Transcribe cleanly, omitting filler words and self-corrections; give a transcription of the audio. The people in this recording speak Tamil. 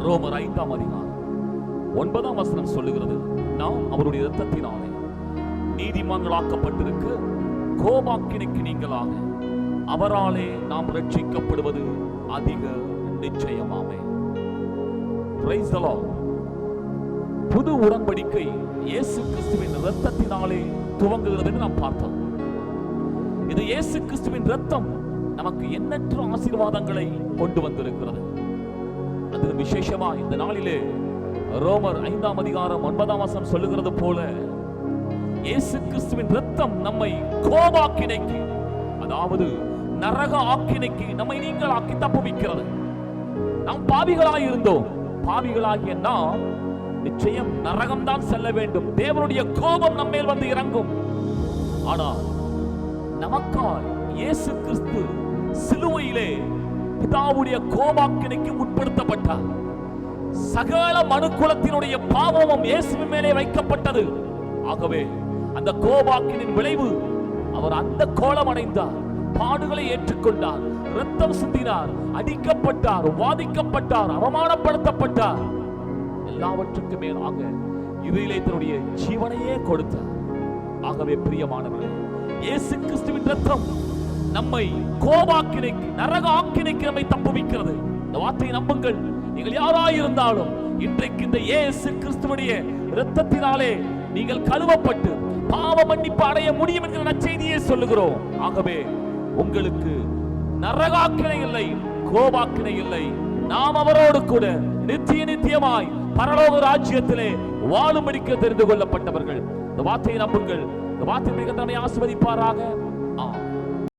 ரோமர் 5ஆம் அதிகாரம் 9ஆம் வசனம் சொல்லுகிறது, நாம் அவருடைய இரத்தத்தினாலே நீதிமான்களாக்கப்பட்டிருக்க கோபாக்கினைக்கு நீங்களாக அவராலே நாம் ரட்சிக்கப்படுவது அதிக நிச்சயமாமே. Praise the Lord. புது உடன்படிக்கை இயேசு கிறிஸ்துவின் இரத்தத்தினாலே துவங்குகிறது என்று நாம் பார்த்தோம். இது இயேசு கிறிஸ்துவின் இரத்தம் நமக்கு எண்ணற்ற ஆசீர்வாதங்களை கொண்டு வந்திருக்கிறது. அது விசேஷமா இந்த நாளிலே ரோமர் 5ஆம் அதிகாரம் 9ஆம் வசனம் சொல்லுகிறது போல, இயேசு கிறிஸ்துவின் இரத்தம் நம்மை கோபாக்கினைக்கு, அதாவது நரக ஆக்கினைக்கு நம்மை நீங்களாக்கி தப்புவிக்கிறது. நாம் பாவிகளாய் இருந்தோம். பாவிகளாகிய நாம் நிச்சயம் நரகம்தான் செல்ல வேண்டும். தேவனுடைய கோபம் நம்ம மேல் வந்து இறங்கும். ஆனால் நமக்காய் இயேசு கிறிஸ்து சிலுவையிலே பிதாவுடைய கோபாக்கினைக்கு உட்படுத்தப்பட்டார். சகல மனுக்குலத்தினுடைய பாவமும் இயேசுவின் மேலே வைக்கப்பட்டது. ஆகவே அந்த கோபாக்கினின் விளைவு, அவர் அந்த கோலம் அடைந்தார், பாடுகளை ஏற்றுக்கொண்டார், இரத்தம் சிந்தினார், அடிக்கப்பட்டார், வாதிக்கப்பட்டார், அவமானப்படுத்தப்பட்டார். எல்லாவற்றுக்கு மேலாக இதிலே தன்னுடைய ஜீவனையே கொடுத்தார். ஆகவே பிரியமானவர்களே, இயேசு கிறிஸ்துவின் இரத்தம் நம்மை கோபாக்கினைக்கு, நரக ஆக்கினைக்கு நம்மை தப்புவிக்கிறது. இந்த வார்த்தையை நம்புங்கள். நீங்கள் யாராயிருந்தாலும் இன்றைக்கு இந்த இயேசு கிறிஸ்துவுடைய இரத்தத்தினாலே நீங்கள் கழுவப்பட்டு பாவ மன்னிப்பு அடைய முடியும் என்கிற நற்செய்தியை சொல்லுகிறோம். ஆகவே உங்களுக்கு நரகாக்கினை இல்லை, கோபாக்கினை இல்லை. நாம் அவரோடு கூட நித்திய நித்தியமாய் பரலோக ராஜ்யத்திலே வாழும்படிக்கு தெரிந்து கொள்ளப்பட்டவர்கள். இந்த வார்த்தையை நம்புங்கள். இந்த வார்த்தை மிக தன்னை ஆசீர்வதிப்பாராக.